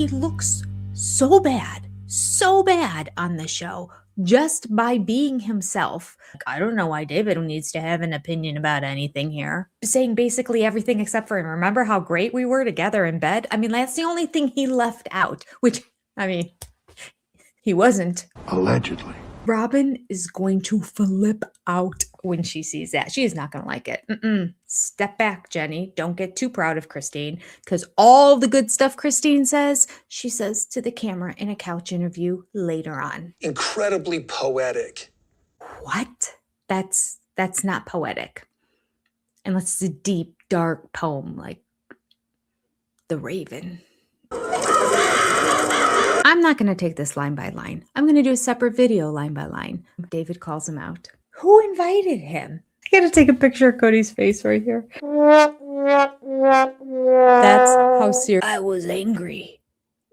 he looks so bad on the show just by being himself. I don't know why David needs to have an opinion about anything here. Saying basically everything except for, remember how great we were together in bed? I mean, that's the only thing he left out, which, I mean, he wasn't. Allegedly. Robyn is going to flip out when she sees that. She is not going to like it. Step back, Jenny. Don't get too proud of Christine, because all the good stuff Christine says, she says to the camera in a couch interview later on. Incredibly poetic. What? That's not poetic. Unless it's a deep, dark poem like The Raven. I'm not going to take this line by line. I'm going to do a separate video line by line. David calls him out. Who invited him? I got to take a picture of Cody's face right here. That's how serious. I was angry.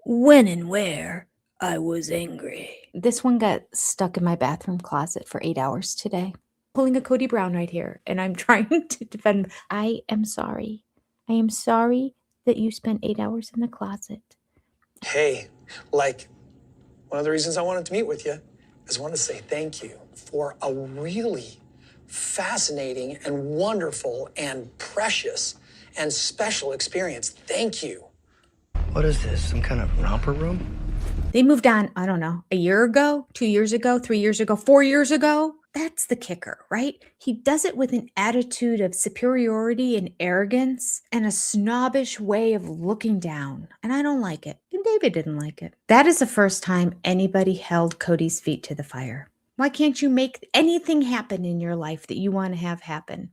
When and where I was angry. This one got stuck in my bathroom closet for 8 hours today. Pulling a Cody Brown right here, and I'm trying to defend. I am sorry. I am sorry that you spent 8 hours in the closet. Hey, like, one of the reasons I wanted to meet with you is I wanted to say thank you for a really fascinating and wonderful and precious and special experience. Thank you. What is this, some kind of romper room? They moved on, I don't know, a year ago, 2 years ago, 3 years ago, 4 years ago. That's the kicker, right? He does it with an attitude of superiority and arrogance and a snobbish way of looking down. And I don't like it. And David didn't like it. That is the first time anybody held Cody's feet to the fire. Why can't you make anything happen in your life that you want to have happen?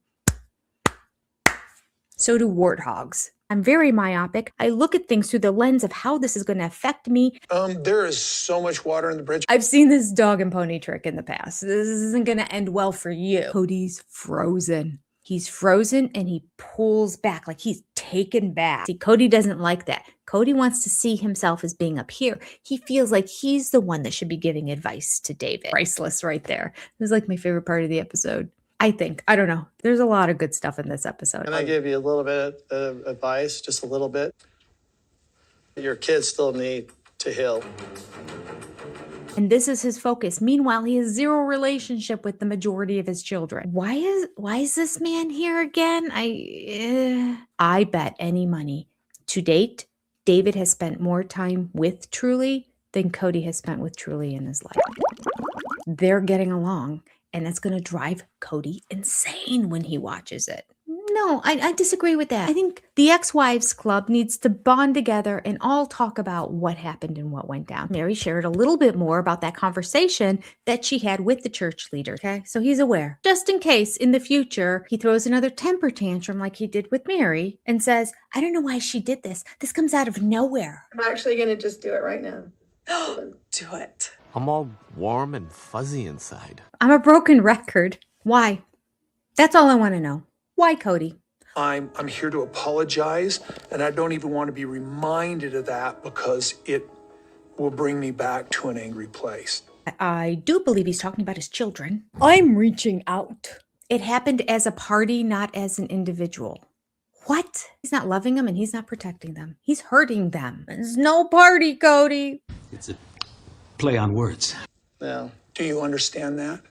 So do warthogs. I'm very myopic. I look at things through the lens of how this is going to affect me. There is so much water in the bridge. I've seen this dog and pony trick in the past. This isn't going to end well for you. Cody's frozen. He's frozen and he pulls back like he's taken back. See, Cody doesn't like that. Cody wants to see himself as being up here. He feels like he's the one that should be giving advice to David. Priceless right there. It was like my favorite part of the episode. I think. I don't know. There's a lot of good stuff in this episode. Can I give you a little bit of advice? Just a little bit? Your kids still need to heal. And this is his focus. Meanwhile, he has zero relationship with the majority of his children. Why is this man here again? I bet any money. To date, David has spent more time with Truly than Cody has spent with Truly in his life. They're getting along. And it's going to drive Cody insane when he watches it. No, I disagree with that. I think the ex-wives club needs to bond together and all talk about what happened and what went down. Mary shared a little bit more about that conversation that she had with the church leader, okay? So he's aware. Just in case in the future he throws another temper tantrum like he did with Mary and says, I don't know why she did this. This comes out of nowhere. I'm actually going to just do it right now. Do it. I'm all warm and fuzzy inside. I'm a broken record. Why? That's all I want to know. Why, Cody? I'm here to apologize, and I don't even want to be reminded of that because it will bring me back to an angry place. I do believe he's talking about his children. I'm reaching out. It happened as a party, not as an individual. What? He's not loving them and he's not protecting them. He's hurting them. There's no party, Cody. It's a play on words. Yeah. Do you understand that?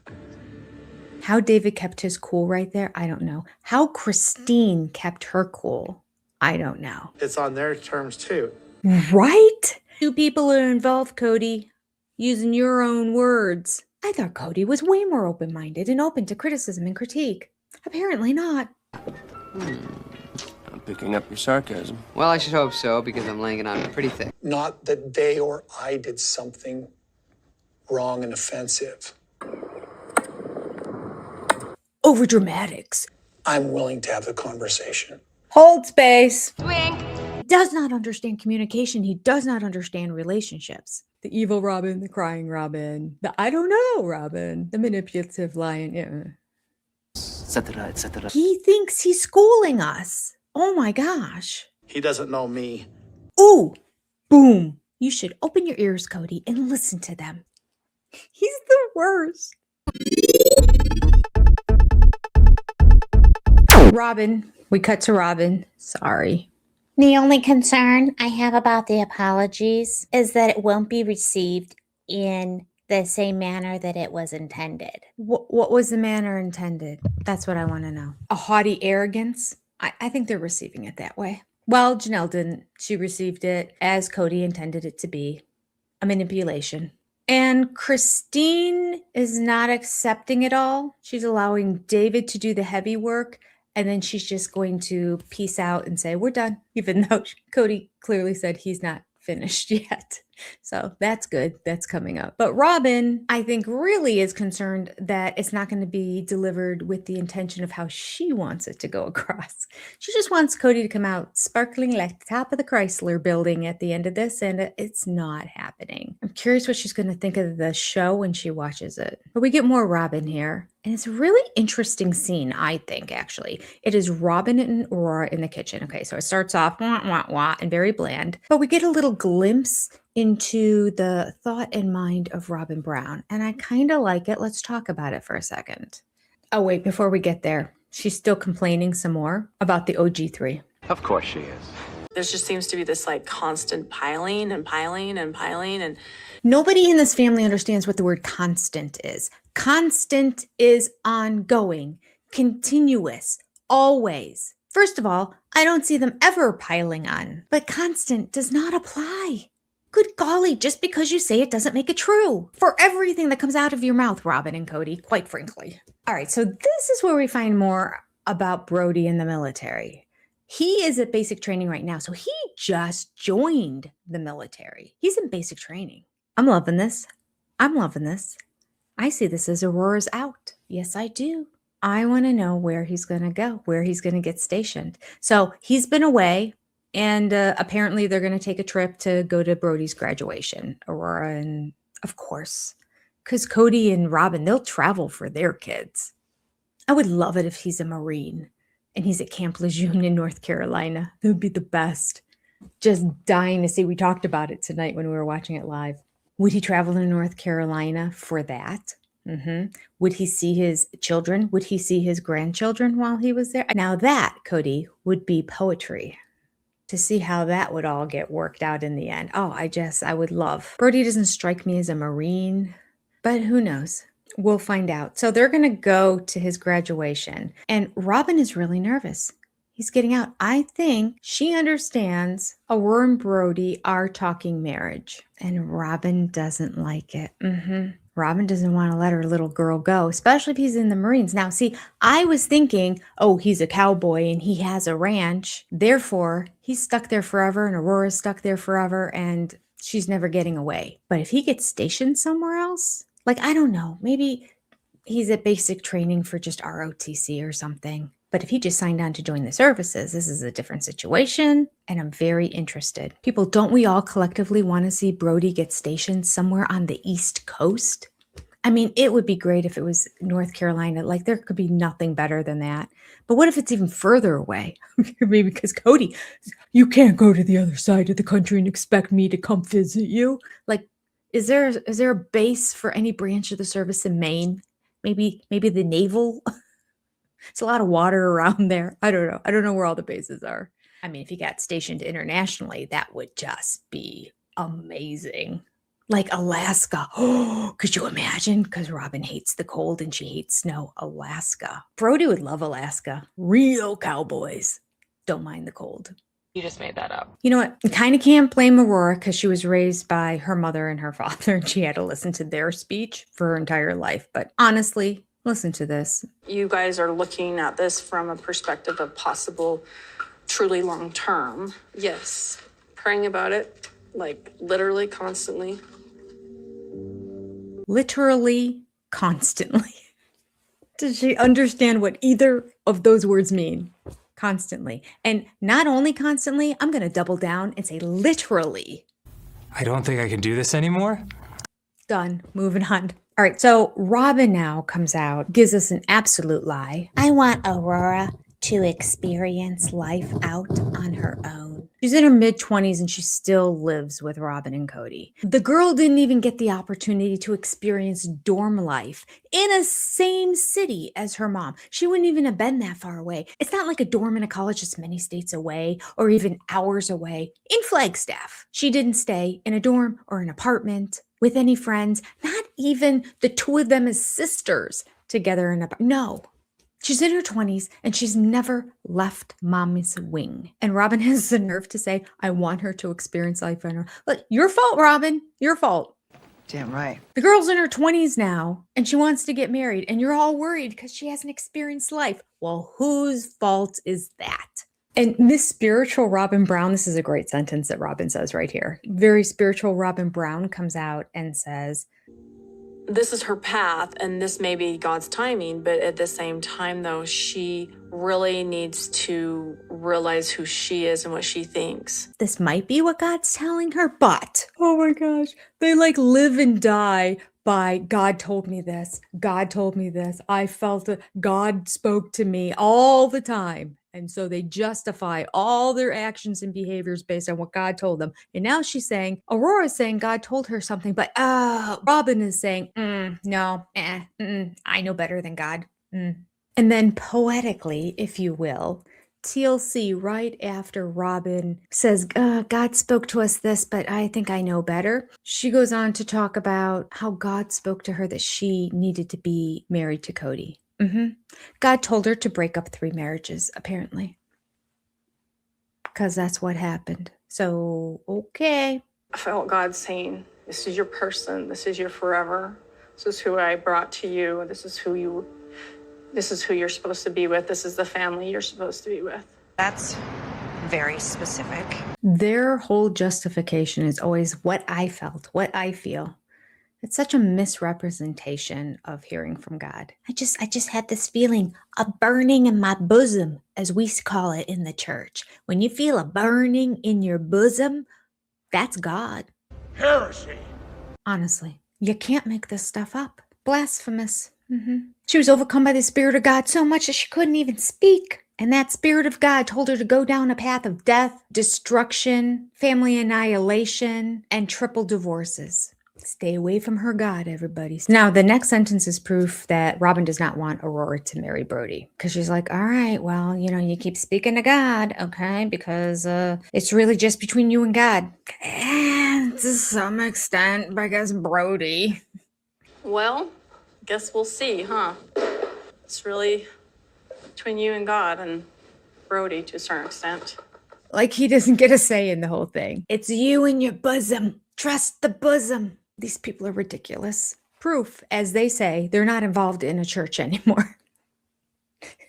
How David kept his cool right there, I don't know. How Christine kept her cool, I don't know. It's on their terms, too. Right? Two people are involved, Cody. Using your own words. I thought Cody was way more open-minded and open to criticism and critique. Apparently not. I'm picking up your sarcasm. Well, I should hope so, because I'm laying it on pretty thick. Not that they or I did something wrong and offensive. Overdramatics. I'm willing to have the conversation. Hold space. Wink. He does not understand communication. He does not understand relationships. The evil Robyn, the crying Robyn, the I don't know Robyn, the manipulative lion. Yeah. Etc., etc. He thinks he's schooling us. Oh my gosh. He doesn't know me. Ooh, boom. You should open your ears, Cody, and listen to them. He's the worst. Robyn. We cut to Robyn. Sorry. The only concern I have about the apologies is that it won't be received in the same manner that it was intended. What was the manner intended? That's what I want to know. A haughty arrogance? I think they're receiving it that way. Well, Janelle didn't. She received it as Cody intended it to be, a manipulation. And Christine is not accepting it all. She's allowing David to do the heavy work, and then she's just going to peace out and say, we're done, even though Cody clearly said he's not finished yet. So that's good. That's coming up. But Robyn, I think, really is concerned that it's not going to be delivered with the intention of how she wants it to go across. She just wants Cody to come out sparkling like the top of the Chrysler building at the end of this, and it's not happening. I'm curious what she's going to think of the show when she watches it. But we get more Robyn here. And it's a really interesting scene, I think, actually. It is Robyn and Aurora in the kitchen. Okay, so it starts off wah, wah, wah, and very bland. But we get a little glimpse into the thought and mind of Robyn Brown. And I kind of like it. Let's talk about it for a second. Oh, wait, before we get there, she's still complaining some more about the OG3. Of course she is. There just seems to be this like constant piling and piling and piling. And nobody in this family understands what the word constant is. Constant is ongoing, continuous, always. First of all, I don't see them ever piling on, but constant does not apply. Good golly, just because you say it doesn't make it true. For everything that comes out of your mouth, Robyn and Cody, quite frankly. All right, so this is where we find more about Brody in the military. He is at basic training right now, so he just joined the military. He's in basic training. I'm loving this. I'm loving this. I see this as Aurora's out. Yes, I do. I want to know where he's going to go, where he's going to get stationed. So he's been away, and apparently they're going to take a trip to go to Brody's graduation. Aurora and, of course, because Cody and Robyn, they'll travel for their kids. I would love it if he's a Marine and he's at Camp Lejeune in North Carolina. That would be the best. Just dying to see. We talked about it tonight when we were watching it live. Would he travel to North Carolina for that? Would he see his children? Would he see his grandchildren while he was there? Now that, Cody, would be poetry. To see how that would all get worked out in the end. Oh, I would love. Brody doesn't strike me as a Marine, but who knows? We'll find out. So they're going to go to his graduation, and Robyn is really nervous. He's getting out. I think she understands Aurora and Brody are talking marriage, and Robyn doesn't like it. Robyn doesn't want to let her little girl go, especially if he's in the Marines. Now, see, I was thinking, oh, he's a cowboy and he has a ranch. Therefore, he's stuck there forever and Aurora's stuck there forever and she's never getting away. But if he gets stationed somewhere else, like, I don't know, maybe he's at basic training for just ROTC or something. But if he just signed on to join the services, this is a different situation, and I'm very interested. People, don't we all collectively want to see Brody get stationed somewhere on the East Coast? I mean, it would be great if it was North Carolina. Like, there could be nothing better than that. But what if it's even further away? Maybe because Cody, you can't go to the other side of the country and expect me to come visit you. Like, is there a base for any branch of the service in Maine? Maybe the naval. It's a lot of water around there. I don't know. I don't know where all the bases are. I mean, if he got stationed internationally, that would just be amazing. Like Alaska. Oh, could you imagine? Because Robyn hates the cold and she hates snow. Alaska. Brody would love Alaska. Real cowboys. Don't mind the cold. you just made that up. You know what? I kind of can't blame Aurora because she was raised by her mother and her father, and she had to listen to their speech for her entire life. But honestly, listen to this. You guys are looking at this from a perspective of possible, truly long term. Yes. Praying about it, like literally constantly. Literally, constantly. Does she understand what either of those words mean? Constantly. And not only constantly, I'm going to double down and say literally. I don't think I can do this anymore. Done. Moving on. All right. So Robyn now comes out, gives us an absolute lie. I want Aurora to experience life out on her own. She's in her mid-20s and she still lives with Robyn and Cody. The girl didn't even get the opportunity to experience dorm life in a same city as her mom. She wouldn't even have been that far away. It's not like a dorm in a college that's many states away or even hours away. In Flagstaff, she didn't stay in a dorm or an apartment with any friends, not even the two of them as sisters together in a... No. She's in her 20s and she's never left mommy's wing. And Robyn has the nerve to say, I want her to experience life on her. Look, your fault, Robyn. Your fault. Damn right. The girl's in her 20s now and she wants to get married and you're all worried because she hasn't experienced life. Well, whose fault is that? And Miss Spiritual Robyn Brown, this is a great sentence that Robyn says right here. Very spiritual Robyn Brown comes out and says, this is her path and this may be God's timing, but at the same time though, she really needs to realize who she is and what she thinks. This might be what God's telling her, but oh my gosh, they like live and die by God told me this, God told me this, I felt it, God spoke to me all the time. And so they justify all their actions and behaviors based on what God told them. And now she's saying, Aurora's saying God told her something, but Robyn is saying, no, I know better than God. And then poetically, if you will, TLC right after Robyn says, God spoke to us this, but I think I know better. She goes on to talk about how God spoke to her that she needed to be married to Cody. God told her to break up 3 marriages, apparently. Because that's what happened. So, okay. I felt God saying, this is your person, this is your forever. This is who I brought to you. This is who you're supposed to be with. This is the family you're supposed to be with. That's very specific. Their whole justification is always what I felt, what I feel. It's such a misrepresentation of hearing from God. I just had this feeling, a burning in my bosom, as we call it in the church. When you feel a burning in your bosom, that's God. Heresy. Honestly, you can't make this stuff up. Blasphemous. She was overcome by the Spirit of God so much that she couldn't even speak. And that Spirit of God told her to go down a path of death, destruction, family annihilation, and triple divorces. Stay away from her God, everybody. Now, the next sentence is proof that Robyn does not want Aurora to marry Brody. Because she's like, all right, well, you keep speaking to God, okay? Because it's really just between you and God. And to some extent, I guess Brody. Well, guess we'll see, huh? It's really between you and God and Brody to a certain extent. Like he doesn't get a say in the whole thing. It's you and your bosom. Trust the bosom. These people are ridiculous. Proof, as they say, they're not involved in a church anymore.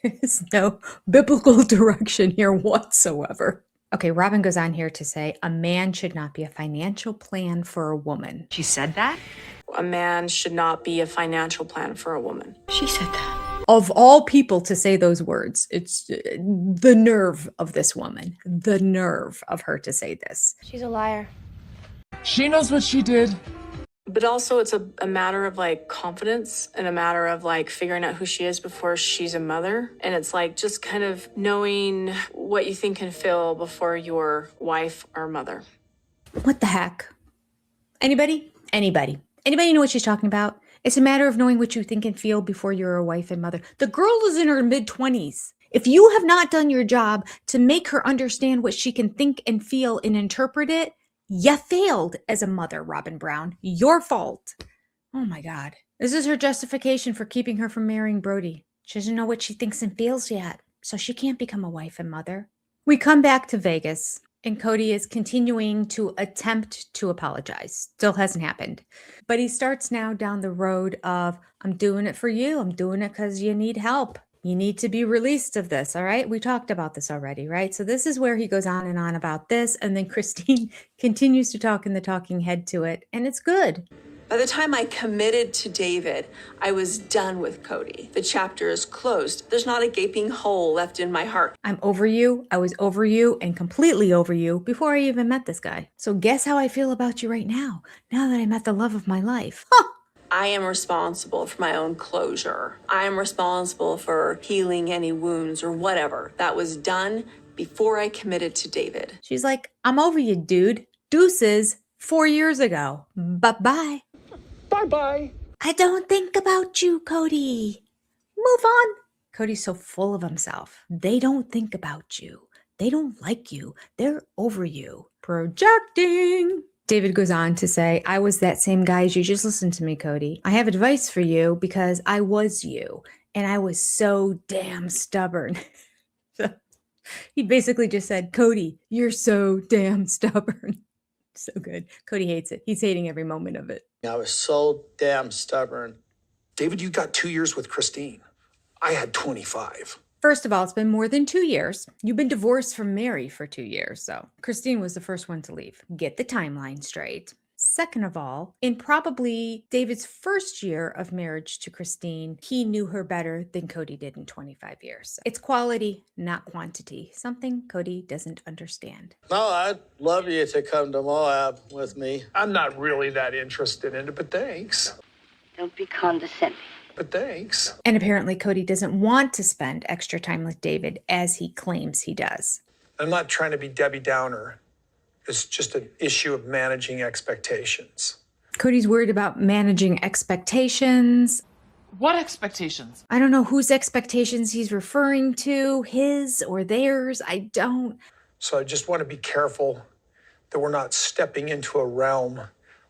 There's no biblical direction here whatsoever. Okay, Robyn goes on here to say, a man should not be a financial plan for a woman. She said that? A man should not be a financial plan for a woman. She said that. Of all people to say those words, it's the nerve of this woman. The nerve of her to say this. She's a liar. She knows what she did. But also it's a matter of like confidence and a matter of like figuring out who she is before she's a mother. And it's like just kind of knowing what you think and feel before you're wife or mother. What the heck? Anybody? Anybody know what she's talking about? It's a matter of knowing what you think and feel before you're a wife and mother. The girl is in her mid-20s. If you have not done your job to make her understand what she can think and feel and interpret it, you failed as a mother, Robyn Brown. Your fault. Oh my God. This is her justification for keeping her from marrying Brody. She doesn't know what she thinks and feels yet, so she can't become a wife and mother. We come back to Vegas, and Cody is continuing to attempt to apologize. Still hasn't happened. But he starts now down the road of, I'm doing it for you. I'm doing it because you need help. You need to be released of this, all right? We talked about this already, right? So this is where he goes on and on about this, and then Christine continues to talk in the talking head to it, and it's good. By the time I committed to David, I was done with Cody. The chapter is closed. There's not a gaping hole left in my heart. I'm over you. I was over you and completely over you before I even met this guy. So guess how I feel about you right now that I met the love of my life. Huh. I am responsible for my own closure. I am responsible for healing any wounds or whatever. That was done before I committed to David. She's like, I'm over you, dude. Deuces 4 years ago. Bye-bye. Bye-bye. I don't think about you, Cody. Move on. Cody's so full of himself. They don't think about you. They don't like you. They're over you. Projecting. David goes on to say, I was that same guy as you. Just listen to me, Cody. I have advice for you because I was you. And I was so damn stubborn. He basically just said, Cody, you're so damn stubborn. So good. Cody hates it. He's hating every moment of it. I was so damn stubborn. David, you got 2 years with Christine. I had 25. First of all, it's been more than 2 years. You've been divorced from Mary for 2 years, so Christine was the first one to leave. Get the timeline straight. Second of all, in probably David's first year of marriage to Christine, he knew her better than Cody did in 25 years. It's quality, not quantity. Something Cody doesn't understand. No, I'd love you to come to Moab with me. I'm not really that interested in it, but thanks. Don't be condescending. But thanks. And apparently Cody doesn't want to spend extra time with David as he claims he does. I'm not trying to be Debbie Downer. It's just an issue of managing expectations. Cody's worried about managing expectations. What expectations? I don't know whose expectations he's referring to, his or theirs. I don't. So I just want to be careful that we're not stepping into a realm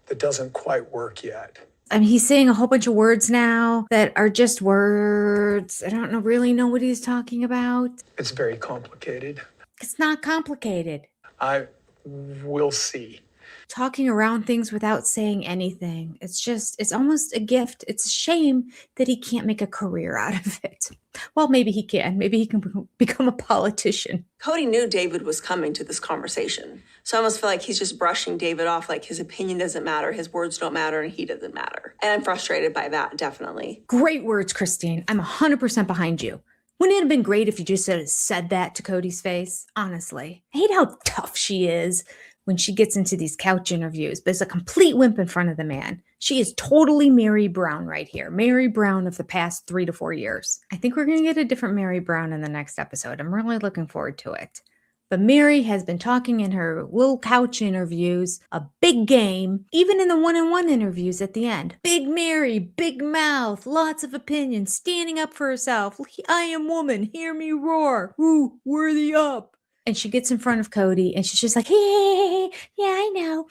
that doesn't quite work yet. I mean, he's saying a whole bunch of words now that are just words. I don't really know what he's talking about. It's very complicated. It's not complicated. I will see. Talking around things without saying anything. It's almost a gift. It's a shame that he can't make a career out of it. Well, maybe he can. Maybe he can become a politician. Cody knew David was coming to this conversation. So I almost feel like he's just brushing David off, like his opinion doesn't matter, his words don't matter, and he doesn't matter. And I'm frustrated by that, definitely. Great words, Christine. I'm 100% behind you. Wouldn't it have been great if you just said that to Cody's face? Honestly. I hate how tough she is when she gets into these couch interviews, but it's a complete wimp in front of the man. She is totally Mary Brown right here. Mary Brown of the past 3 to 4 years. I think we're going to get a different Mary Brown in the next episode. I'm really looking forward to it. But Mary has been talking in her little couch interviews, a big game, even in the one-on-one interviews at the end. Big Mary, big mouth, lots of opinions, standing up for herself. I am woman, hear me roar. Ooh, worthy up. And she gets in front of Cody and she's just like, hey, yeah, I know.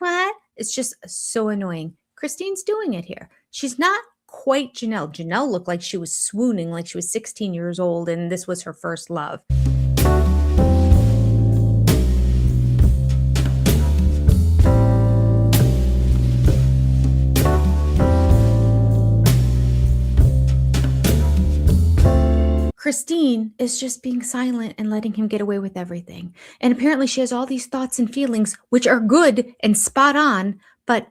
What? It's just so annoying. Christine's doing it here. She's not quite Janelle. Janelle looked like she was swooning, like she was 16 years old and this was her first love. Christine is just being silent and letting him get away with everything. And apparently she has all these thoughts and feelings, which are good and spot on, but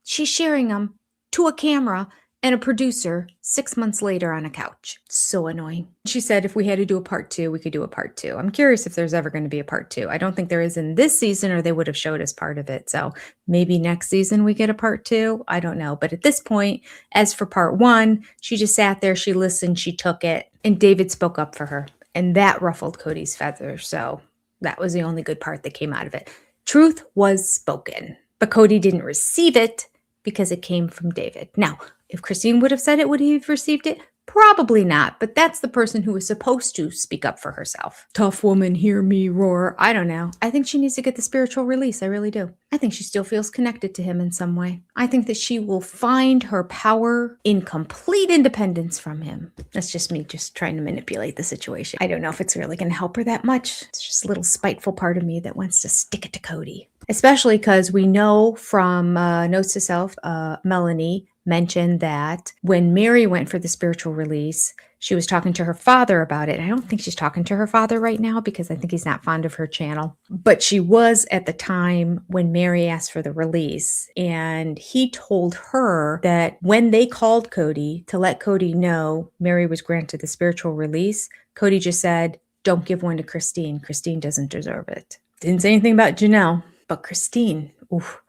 she's sharing them to a camera and a producer 6 months later on a couch. So annoying. She said if we had to do a part 2, we could do a part 2. I'm curious if there's ever going to be a part 2. I don't think there is in this season, or they would have showed us part of it. So maybe next season we get a part 2. I don't know. But at this point, as for part 1, she just sat there, she listened, she took it, and David spoke up for her. And that ruffled Cody's feathers. So that was the only good part that came out of it. Truth was spoken, but Cody didn't receive it because it came from David. Now, if Christine would have said it, would he have received it? Probably not, but that's the person who was supposed to speak up for herself. Tough woman, hear me roar. I don't know. I think she needs to get the spiritual release. I really do. I think she still feels connected to him in some way. I think that she will find her power in complete independence from him. That's just me just trying to manipulate the situation. I don't know if it's really going to help her that much. It's just a little spiteful part of me that wants to stick it to Cody. Especially because we know from Notes to Self, Melanie mentioned that when Mary went for the spiritual release, she was talking to her father about it. I don't think she's talking to her father right now because I think he's not fond of her channel. But she was at the time when Mary asked for the release. And he told her that when they called Cody to let Cody know Mary was granted the spiritual release, Cody just said, don't give one to Christine. Christine doesn't deserve it. Didn't say anything about Janelle, but Christine, oof,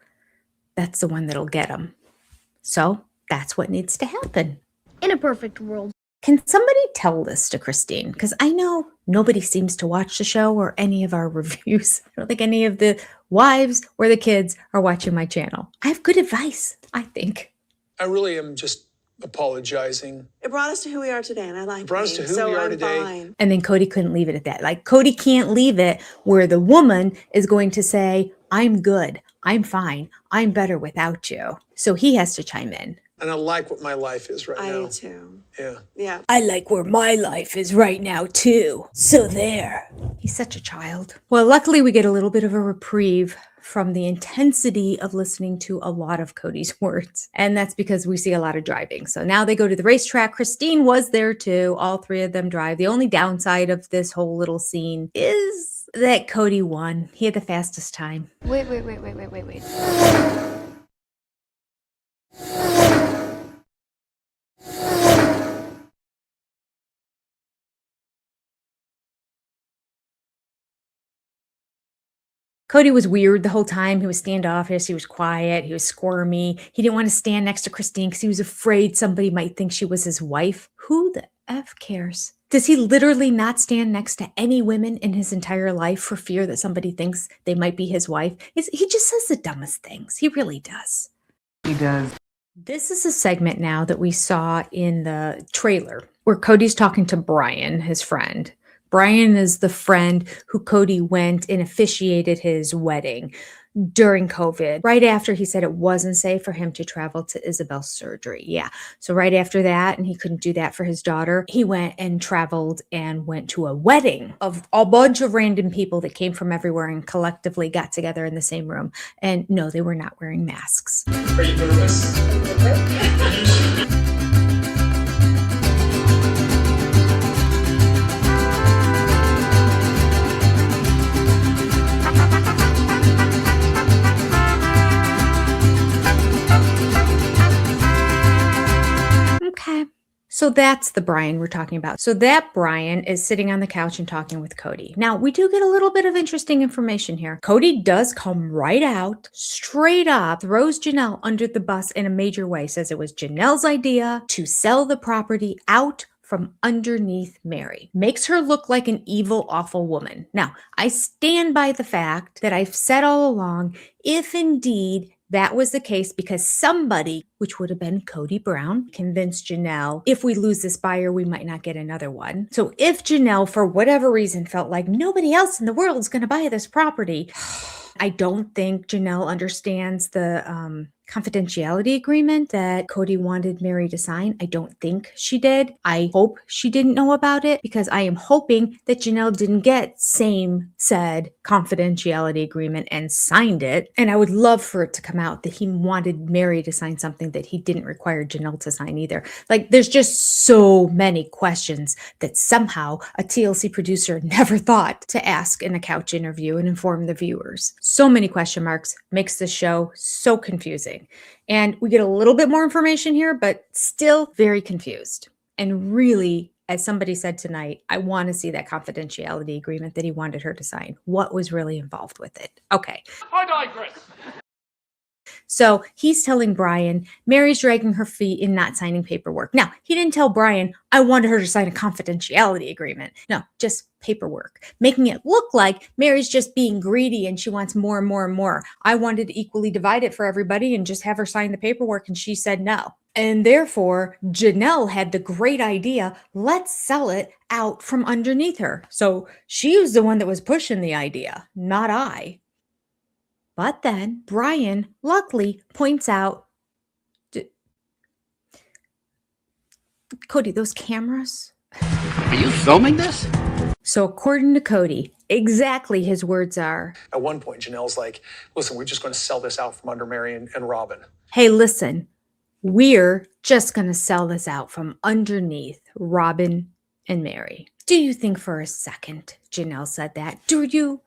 that's the one that'll get him. So that's what needs to happen. In a perfect world. Can somebody tell this to Christine? Because I know nobody seems to watch the show or any of our reviews. I don't think any of the wives or the kids are watching my channel. I have good advice, I think. I really am just apologizing. It brought us to who we are today, and I like It brought us to who we are today. Fine. And then Cody couldn't leave it at that. Like, Cody can't leave it where the woman is going to say, I'm good, I'm fine, I'm better without you. So he has to chime in. And I like what my life is right now. I do too. Yeah. Yeah. I like where my life is right now, too. So there. He's such a child. Well, luckily we get a little bit of a reprieve from the intensity of listening to a lot of Cody's words. And that's because we see a lot of driving. So now they go to the racetrack. Christine was there too. All three of them drive. The only downside of this whole little scene is that Cody won. He had the fastest time. Wait. Cody was weird the whole time. He was standoffish. He was quiet. He was squirmy. He didn't want to stand next to Christine because he was afraid somebody might think she was his wife. Who the F cares? Does he literally not stand next to any women in his entire life for fear that somebody thinks they might be his wife? He just says the dumbest things. He really does. He does. This is a segment now that we saw in the trailer where Cody's talking to Brian, his friend. Brian is the friend who Cody went and officiated his wedding during COVID, right after he said it wasn't safe for him to travel to Isabel's surgery. Yeah. So right after that, and he couldn't do that for his daughter, he went and traveled and went to a wedding of a bunch of random people that came from everywhere and collectively got together in the same room. And no, they were not wearing masks. Are you nervous? Okay. So that's the Brian we're talking about. So that Brian is sitting on the couch and talking with Cody. Now, we do get a little bit of interesting information here. Cody does come right out, straight up, throws Janelle under the bus in a major way, says it was Janelle's idea to sell the property out from underneath Mary. Makes her look like an evil, awful woman. Now, I stand by the fact that I've said all along, if indeed that was the case, because somebody, which would have been Cody Brown, convinced Janelle, if we lose this buyer, we might not get another one. So if Janelle, for whatever reason, felt like nobody else in the world is going to buy this property, I don't think Janelle understands the confidentiality agreement that Cody wanted Mary to sign. I don't think she did. I hope she didn't know about it, because I am hoping that Janelle didn't get same said confidentiality agreement and signed it. And I would love for it to come out that he wanted Mary to sign something that he didn't require Janelle to sign either. Like, there's just so many questions that somehow a TLC producer never thought to ask in a couch interview and inform the viewers. So many question marks, makes the show so confusing. And we get a little bit more information here, but still very confused. And really, as somebody said tonight, I want to see that confidentiality agreement that he wanted her to sign. What was really involved with it? Okay. I digress. So he's telling Brian, Mary's dragging her feet in not signing paperwork. Now, he didn't tell Brian, I wanted her to sign a confidentiality agreement. No, just paperwork, making it look like Mary's just being greedy and she wants more and more and more. I wanted to equally divide it for everybody and just have her sign the paperwork, and she said no. And therefore, Janelle had the great idea, let's sell it out from underneath her. So she was the one that was pushing the idea, not I. But then Brian luckily points out, Cody, those cameras. Are you filming this? So according to Cody, exactly his words are, At one point, Janelle's like, listen, we're just going to sell this out from under Mary and Robyn. hey, listen, we're just going to sell this out from underneath Robyn and Mary. Do you think for a second Janelle said that? Do you?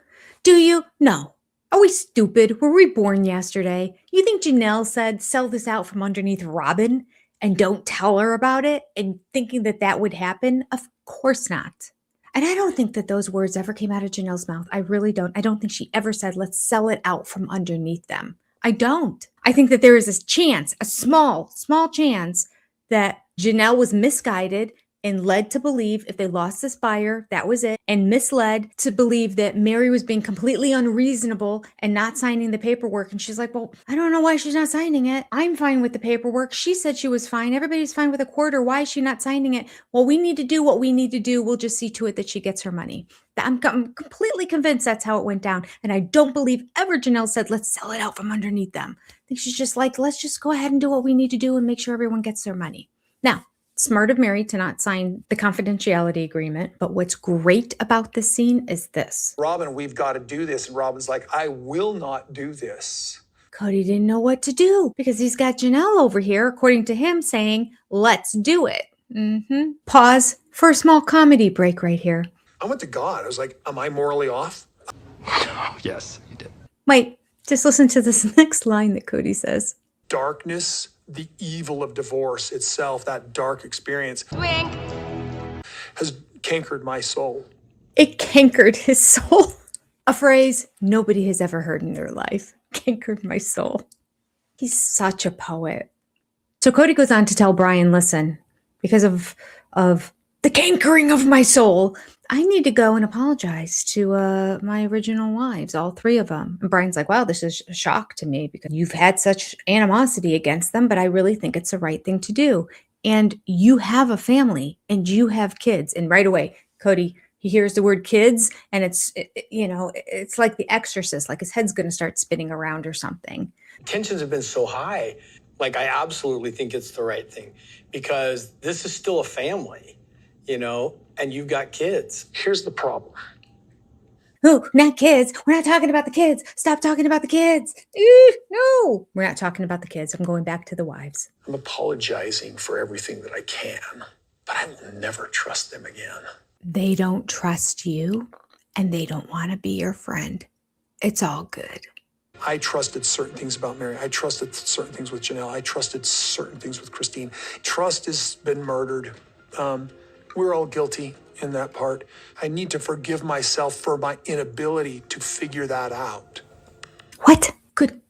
No. Are we stupid? Were we born yesterday? You think Janelle said, sell this out from underneath Robyn and don't tell her about it, and thinking that that would happen? Of course not. And I don't think that those words ever came out of Janelle's mouth. I really don't. I don't think she ever said, let's sell it out from underneath them. I don't. I think that there is a chance, a small chance that Janelle was misguided and led to believe if they lost this buyer, that was it, and misled to believe that Mary was being completely unreasonable and not signing the paperwork. And she's like, well, I don't know why she's not signing it. I'm fine with the paperwork. She said she was fine. Everybody's fine with a quarter. Why is she not signing it? Well, we need to do what we need to do. We'll just see to it that she gets her money. I'm completely convinced that's how it went down. And I don't believe ever Janelle said, let's sell it out from underneath them. I think she's just like, let's just go ahead and do what we need to do and make sure everyone gets their money. Now, smart of Mary to not sign the confidentiality agreement. But what's great about this scene is this. Robyn, we've got to do this. And Robyn's like, I will not do this. Cody didn't know what to do because he's got Janelle over here, according to him, saying, let's do it. Pause for a small comedy break right here. I went to God. I was like, am I morally off? Yes, you did. Wait, just listen to this next line that Cody says. Darkness, the evil of divorce itself, that dark experience, has cankered my soul. It cankered his soul. A phrase nobody has ever heard in their life. Cankered my soul. He's such a poet. So Cody goes on to tell Brian, listen, because of the cankering of my soul, I need to go and apologize to my original wives, all three of them. And Brian's like, wow, this is a shock to me because you've had such animosity against them, but I really think it's the right thing to do. And you have a family and you have kids. And right away, Cody, he hears the word kids and it's like The Exorcist, like his head's going to start spinning around or something. Tensions have been so high. Like, I absolutely think it's the right thing because this is still a family, and you've got kids. Here's the problem. Oh, not kids. We're not talking about the kids. Stop talking about the kids. No, we're not talking about the kids. I'm going back to the wives. I'm apologizing for everything that I can, but I will never trust them again. They don't trust you and they don't want to be your friend. It's all good. I trusted certain things about Mary. I trusted certain things with Janelle. I trusted certain things with Christine. Trust has been murdered. We're all guilty in that part. I need to forgive myself for my inability to figure that out. What? Good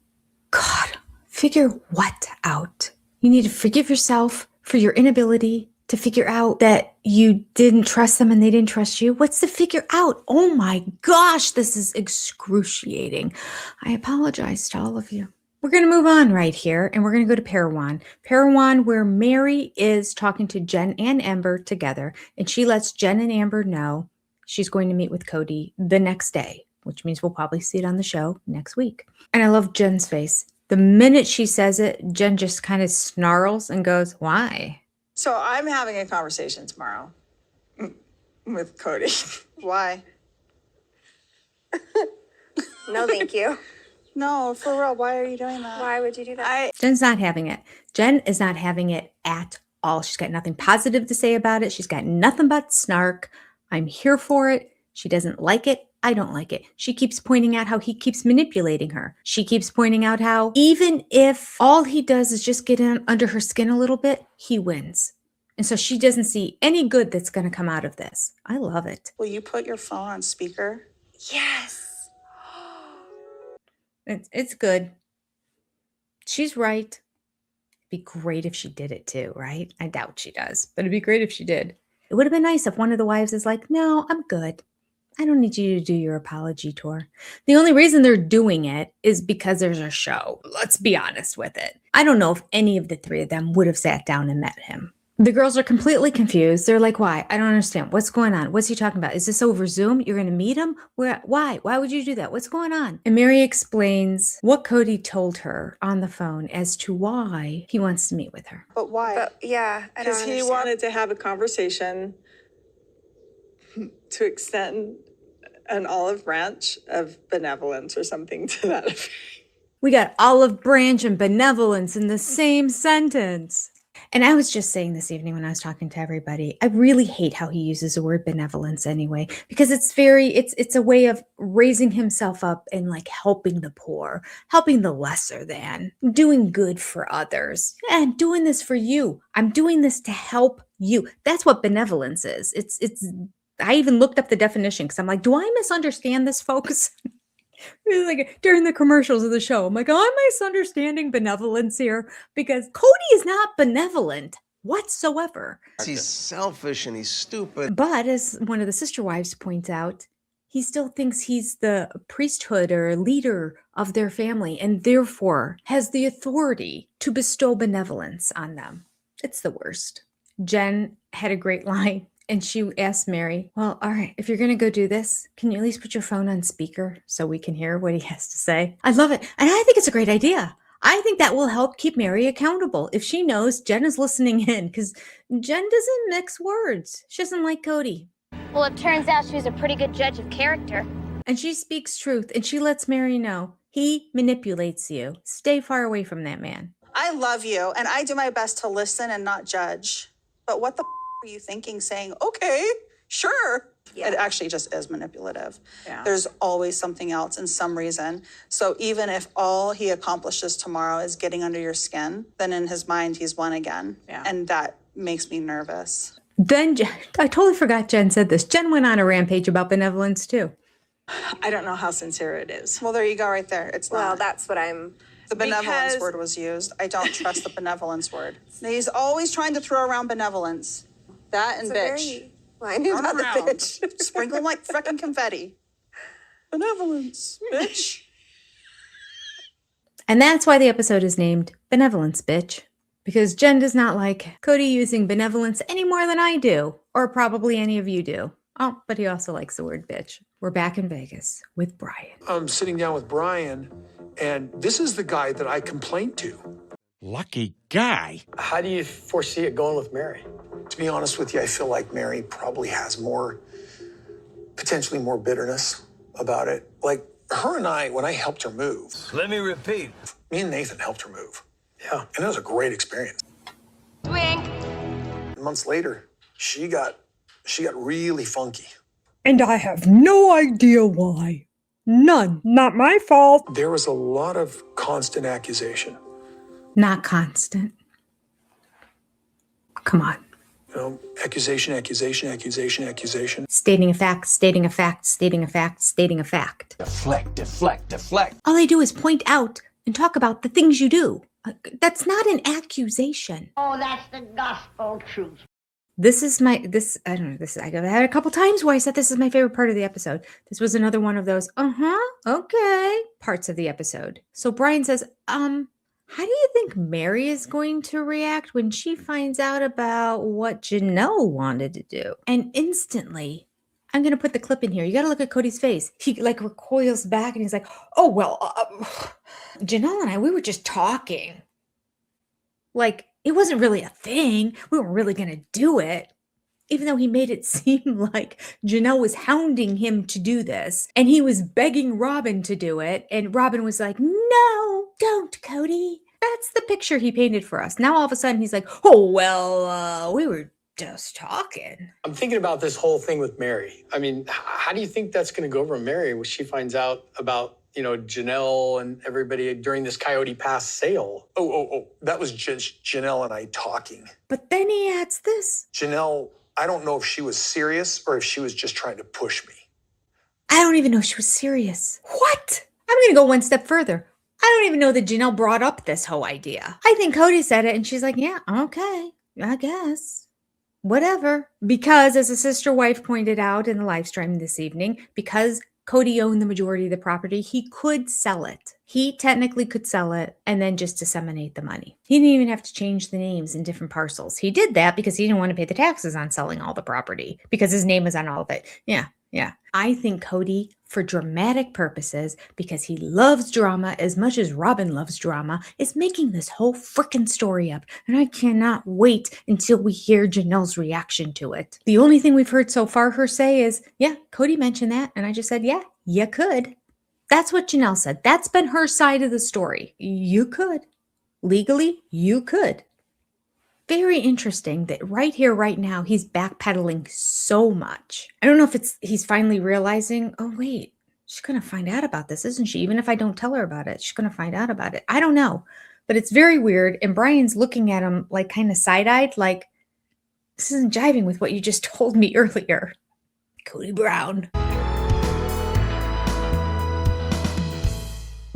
God. Figure what out? You need to forgive yourself for your inability to figure out that you didn't trust them and they didn't trust you. What's to figure out? Oh my gosh, this is excruciating. I apologize to all of you. We're going to move on right here, and we're going to go to Parowan. Parowan, where Mary is talking to Jen and Amber together, and she lets Jen and Amber know she's going to meet with Cody the next day, which means we'll probably see it on the show next week. And I love Jen's face. The minute she says it, Jen just kind of snarls and goes, why? So I'm having a conversation tomorrow with Cody. Why? No, thank you. No, for real. Why are you doing that? Why would you do that? Jen's not having it. Jen is not having it at all. She's got nothing positive to say about it. She's got nothing but snark. I'm here for it. She doesn't like it. I don't like it. She keeps pointing out how he keeps manipulating her. She keeps pointing out how even if all he does is just get in under her skin a little bit, he wins. And so she doesn't see any good that's going to come out of this. I love it. Will you put your phone on speaker? Yes. It's good. She's right. It'd be great if she did it too, right? I doubt she does, but it'd be great if she did. It would have been nice if one of the wives is like, no, I'm good. I don't need you to do your apology tour. The only reason they're doing it is because there's a show. Let's be honest with it. I don't know if any of the three of them would have sat down and met him. The girls are completely confused. They're like, why? I don't understand. What's going on? What's he talking about? Is this over Zoom? You're going to meet him? Why? Why would you do that? What's going on? And Mary explains what Cody told her on the phone as to why he wants to meet with her. But why? But yeah, I don't Because he understand. wanted to have a conversation to extend an olive branch of benevolence or something to that effect. We got olive branch and benevolence in the same sentence. And I was just saying this evening when I was talking to everybody, I really hate how he uses the word benevolence anyway, because it's a way of raising himself up and like helping the poor, helping the lesser than, doing good for others. Yeah, I'm doing this for you. I'm doing this to help you. That's what benevolence is. I even looked up the definition because I'm like, do I misunderstand this, folks? It was like during the commercials of the show, I'm like, I'm misunderstanding benevolence here because Cody is not benevolent whatsoever. He's selfish and he's stupid. But as one of the sister wives points out, he still thinks he's the priesthood or leader of their family and therefore has the authority to bestow benevolence on them. It's the worst. Jen had a great line and she asked Mary, well, all right, if you're going to go do this, can you at least put your phone on speaker so we can hear what he has to say? I love it. And I think it's a great idea. I think that will help keep Mary accountable if she knows Jen is listening in because Jen doesn't mix words. She doesn't like Cody. Well, it turns out she's a pretty good judge of character. And she speaks truth and she lets Mary know he manipulates you. Stay far away from that man. I love you, and I do my best to listen and not judge. But what the are you thinking saying, okay, sure? Yeah. It actually just is manipulative. Yeah. There's always something else and some reason. So even if all he accomplishes tomorrow is getting under your skin, then in his mind, he's won again. Yeah. And that makes me nervous. Then I totally forgot Jen said this. Jen went on a rampage about benevolence too. I don't know how sincere it is. Well, there you go right there. It's not. Well, that's what I'm... The benevolence word was used. I don't trust the benevolence word. He's always trying to throw around benevolence. That and bitch. Well, I knew about the bitch. Sprinkle them like frickin' confetti. Benevolence, bitch. And that's why the episode is named Benevolence, Bitch. Because Jen does not like Cody using benevolence any more than I do. Or probably any of you do. Oh, but he also likes the word bitch. We're back in Vegas with Brian. I'm sitting down with Brian, and this is the guy that I complained to. Lucky guy. How do you foresee it going with Mary? To be honest with you, I feel like Mary probably has potentially more bitterness about it. Like her and I, when I helped her move. Let me repeat. Me and Nathan helped her move. Yeah. And it was a great experience. Wink. Months later, she got really funky. And I have no idea why. None. Not my fault. There was a lot of constant accusation. Not constant. Come on. You know, accusation. Stating a fact, stating a fact, stating a fact, stating a fact. Deflect. All they do is point out and talk about the things you do. That's not an accusation. Oh, that's the gospel truth. I've had a couple times where I said this is my favorite part of the episode. This was another one of those, okay, parts of the episode. So Brian says, how do you think Mary is going to react when she finds out about what Janelle wanted to do? And instantly, I'm going to put the clip in here. You got to look at Cody's face. He like recoils back and he's like, oh, well, Janelle and I, we were just talking. Like, it wasn't really a thing. We weren't really going to do it. Even though he made it seem like Janelle was hounding him to do this. And he was begging Robyn to do it. And Robyn was like, no, don't, Cody. That's the picture he painted for us. Now all of a sudden he's like, oh, well, we were just talking. I'm thinking about this whole thing with Mary. I mean, how do you think that's going to go over Mary when she finds out about, Janelle and everybody during this Coyote Pass sale? Oh, that was just Janelle and I talking. But then he adds this. Janelle, I don't know if she was serious or if she was just trying to push me. I don't even know if she was serious. What? I'm going to go one step further. I don't even know that Janelle brought up this whole idea. I think Cody said it and she's like, yeah, okay, I guess. Whatever. Because as a sister wife pointed out in the live stream this evening, because Cody owned the majority of the property, he could sell it. He technically could sell it and then just disseminate the money. He didn't even have to change the names in different parcels. He did that because he didn't want to pay the taxes on selling all the property because his name was on all of it. Yeah. I think Cody, for dramatic purposes, because he loves drama as much as Robyn loves drama, is making this whole freaking story up. And I cannot wait until we hear Janelle's reaction to it. The only thing we've heard so far her say is, yeah, Cody mentioned that. And I just said, yeah, you could. That's what Janelle said. That's been her side of the story. You could. Legally, you could. Very interesting that right here, right now, he's backpedaling so much. I don't know if he's finally realizing, oh, wait, she's going to find out about this, isn't she? Even if I don't tell her about it, she's going to find out about it. I don't know, but it's very weird. And Brian's looking at him like kind of side-eyed, like, this isn't jiving with what you just told me earlier. Cody Brown.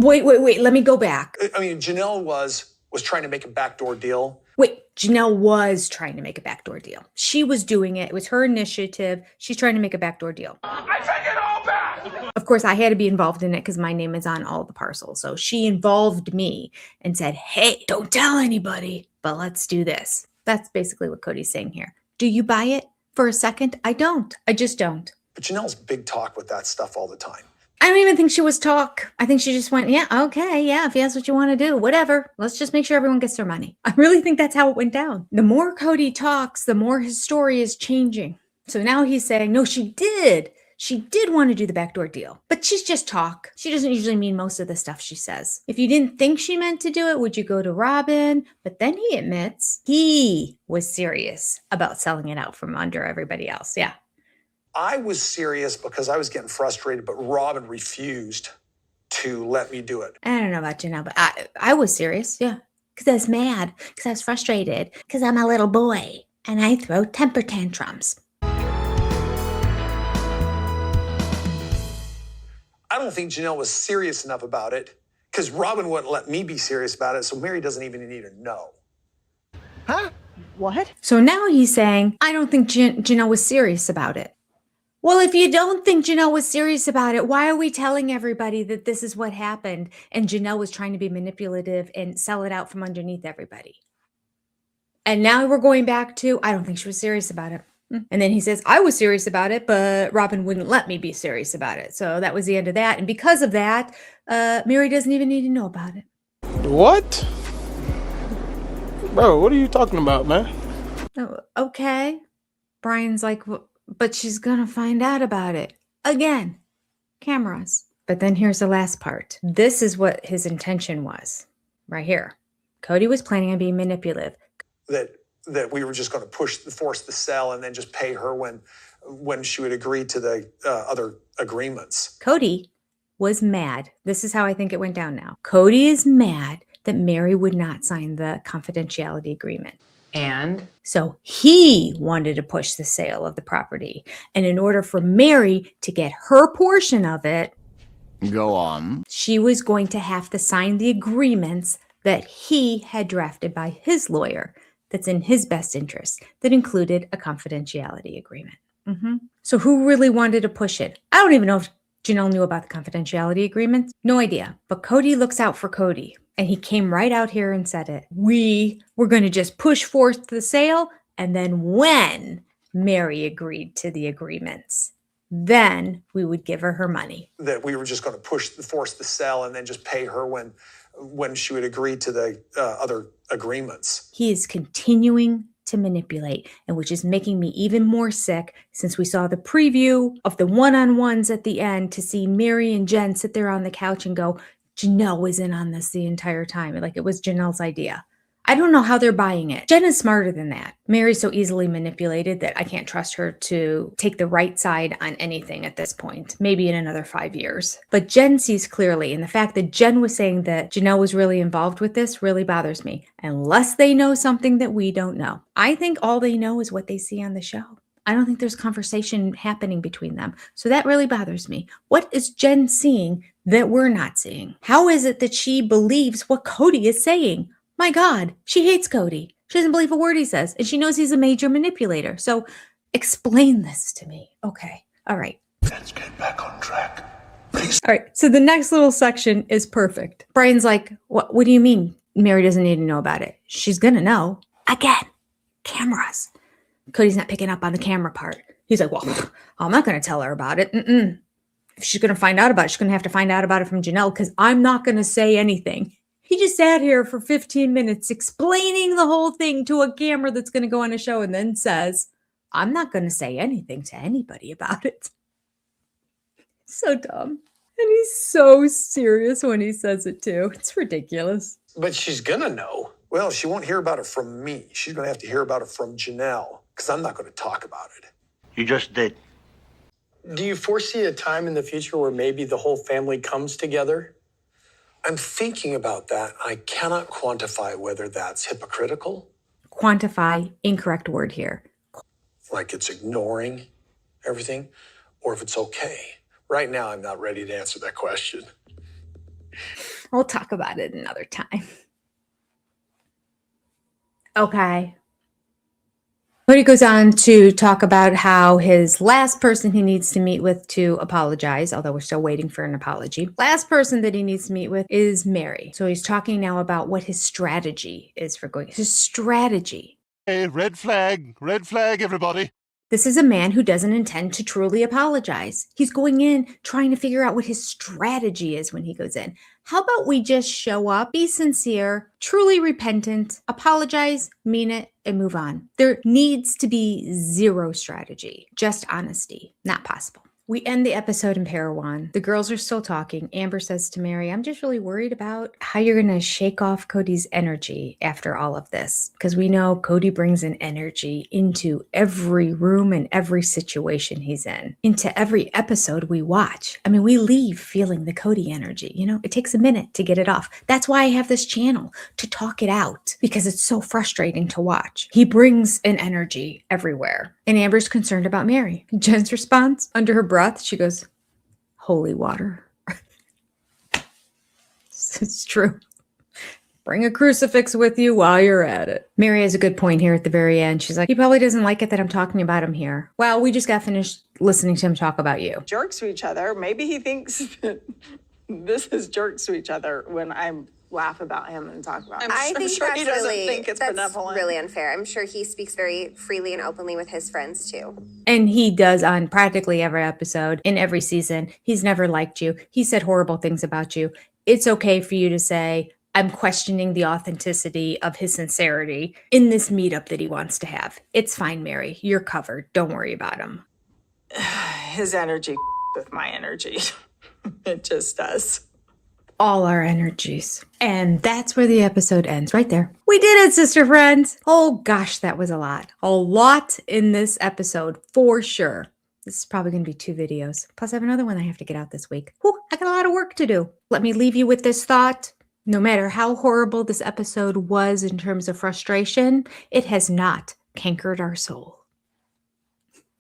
Wait. Let me go back. I mean, Janelle was trying to make a backdoor deal. Wait, Janelle was trying to make a backdoor deal. She was doing it. It was her initiative. She's trying to make a backdoor deal. I take it all back! Of course, I had to be involved in it because my name is on all the parcels. So she involved me and said, hey, don't tell anybody, but let's do this. That's basically what Cody's saying here. Do you buy it for a second? I don't. I just don't. But Janelle's big talk with that stuff all the time. I don't even think she was talk. I think she just went, yeah, okay, yeah, if that's what you want to do, whatever. Let's just make sure everyone gets their money. I really think that's how it went down. The more Cody talks, the more his story is changing. So now he's saying, no, she did. She did want to do the backdoor deal, but she's just talk. She doesn't usually mean most of the stuff she says. If you didn't think she meant to do it, would you go to Robyn? But then he admits he was serious about selling it out from under everybody else. Yeah. I was serious because I was getting frustrated, but Robyn refused to let me do it. I don't know about Janelle, but I was serious, yeah. Because I was mad, because I was frustrated, because I'm a little boy, and I throw temper tantrums. I don't think Janelle was serious enough about it because Robyn wouldn't let me be serious about it, so Mary doesn't even need to know. Huh? What? So now he's saying, I don't think Janelle was serious about it. Well, if you don't think Janelle was serious about it, why are we telling everybody that this is what happened and Janelle was trying to be manipulative and sell it out from underneath everybody? And now we're going back to, I don't think she was serious about it. And then he says, I was serious about it, but Robyn wouldn't let me be serious about it. So that was the end of that. And because of that, Mary doesn't even need to know about it. What? Bro, what are you talking about, man? Oh, okay. Brian's like, but she's gonna find out about it. Again, cameras. But then here's the last part. This is what his intention was. Right here. Cody was planning on being manipulative. That we were just going to force the sell and then just pay her when she would agree to the other agreements. Cody was mad. This is how I think it went down now. Cody is mad that Mary would not sign the confidentiality agreement. And so he wanted to push the sale of the property. And in order for Mary to get her portion of it, go on, she was going to have to sign the agreements that he had drafted by his lawyer that's in his best interest that included a confidentiality agreement. So who really wanted to push it? I don't even know if Janelle knew about the confidentiality agreement. No idea. But Cody looks out for Cody. And he came right out here and said it. We were going to just push forth the sale. And then when Mary agreed to the agreements, then we would give her money. That we were just going to force the sell and then just pay her when she would agree to the other agreements. He is continuing to manipulate, and which is making me even more sick since we saw the preview of the one-on-ones at the end to see Mary and Jen sit there on the couch and go, Janelle was in on this the entire time. Like it was Janelle's idea. I don't know how they're buying it. Jen is smarter than that. Mary's so easily manipulated that I can't trust her to take the right side on anything at this point, maybe in another 5 years. But Jen sees clearly, and the fact that Jen was saying that Janelle was really involved with this really bothers me, unless they know something that we don't know. I think all they know is what they see on the show. I don't think there's conversation happening between them. So that really bothers me. What is Jen seeing that we're not seeing? How is it that she believes what Cody is saying? My God, she hates Cody. She doesn't believe a word he says, and she knows he's a major manipulator. So explain this to me. Okay. All right. Let's get back on track. Please. All right. So the next little section is perfect. Brian's like, what do you mean Mary doesn't need to know about it? She's going to know. Again, cameras. Cody's not picking up on the camera part. He's like, well, I'm not going to tell her about it. If she's going to find out about it, she's going to have to find out about it from Janelle because I'm not going to say anything. He just sat here for 15 minutes explaining the whole thing to a camera that's going to go on a show and then says, I'm not going to say anything to anybody about it. So dumb. And he's so serious when he says it too. It's ridiculous. But she's going to know. Well, she won't hear about it from me. She's going to have to hear about it from Janelle because I'm not going to talk about it. You just did. Do you foresee a time in the future where maybe the whole family comes together? I'm thinking about that. I cannot quantify whether that's hypocritical. Quantify, incorrect word here. Like it's ignoring everything, or if it's okay. Right now, I'm not ready to answer that question. We'll talk about it another time. Okay. Cody goes on to talk about how his last person he needs to meet with to apologize, although we're still waiting for an apology. Last person that he needs to meet with is Mary. So he's talking now about what his strategy is for going. His strategy. Hey, red flag, everybody. This is a man who doesn't intend to truly apologize. He's going in trying to figure out what his strategy is when he goes in. How about we just show up, be sincere, truly repentant, apologize, mean it, and move on? There needs to be zero strategy, just honesty. Not possible. We end the episode in Parowan. The girls are still talking. Amber says to Mary, I'm just really worried about how you're going to shake off Cody's energy after all of this. Because we know Cody brings an energy into every room and every situation he's in, into every episode we watch. I mean, we leave feeling the Cody energy. You know, it takes a minute to get it off. That's why I have this channel, to talk it out, because it's so frustrating to watch. He brings an energy everywhere. And Amber's concerned about Mary. Jen's response, under her breath, she goes, holy water. It's true. Bring a crucifix with you while you're at it. Mary has a good point here at the very end. She's like, he probably doesn't like it that I'm talking about him here. Well, we just got finished listening to him talk about you. Jerks to each other. Maybe he thinks that this is jerks to each other when I'm laugh about him and talk about him. I think sure he that's doesn't really, think it's that's benevolent. really unfair. I'm sure he speaks very freely and openly with his friends too. And he does on practically every episode, in every season. He's never liked you. He said horrible things about you. It's okay for you to say, I'm questioning the authenticity of his sincerity in this meetup that he wants to have. It's fine, Mary. You're covered. Don't worry about him. His energy with my energy. It just does. All our energies. And that's where the episode ends, right there. We did it, sister friends. Oh gosh, that was a lot. A lot in this episode, for sure. This is probably going to be 2 videos. Plus I have another one I have to get out this week. Whew, I got a lot of work to do. Let me leave you with this thought. No matter how horrible this episode was in terms of frustration, it has not cankered our soul.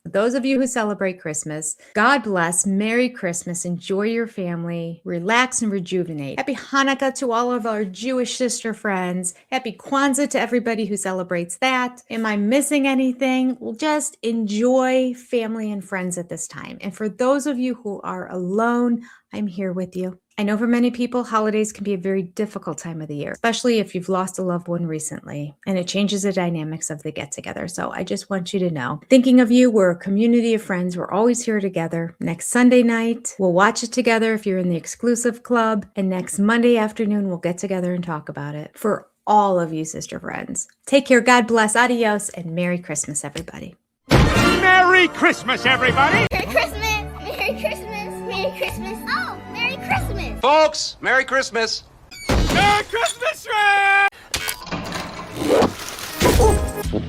Those of you who celebrate Christmas, God bless, Merry Christmas, enjoy your family, relax and rejuvenate. Happy Hanukkah to all of our Jewish sister friends. Happy Kwanzaa to everybody who celebrates that. Am I missing anything? Well, just enjoy family and friends at this time. And for those of you who are alone, I'm here with you. I know for many people, holidays can be a very difficult time of the year, especially if you've lost a loved one recently, and it changes the dynamics of the get-together. So I just want you to know, thinking of you, we're a community of friends. We're always here together. Next Sunday night, we'll watch it together if you're in the exclusive club, and next Monday afternoon, we'll get together and talk about it. For all of you sister friends, take care, God bless, adios, and Merry Christmas, everybody. Merry Christmas, everybody! Merry Christmas! Merry Christmas! Merry Christmas! Oh, Merry Christmas! Folks, Merry Christmas! Merry Christmas, Ray!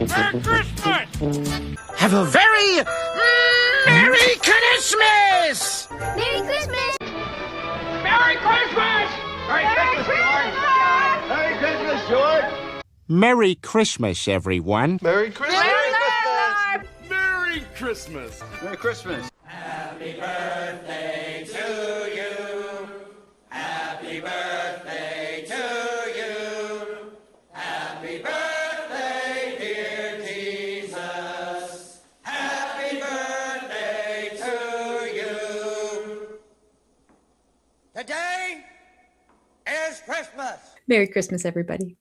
Merry Christmas! Have a very Merry Christmas! Merry Christmas! Merry Christmas! Merry Christmas! Merry Christmas, George. Merry Christmas, everyone. Merry Christmas. Merry Christmas! Merry Christmas! Happy birthday to you. Happy birthday to you. Happy birthday, dear Jesus. Happy birthday to you. Today is Christmas. Merry Christmas, everybody.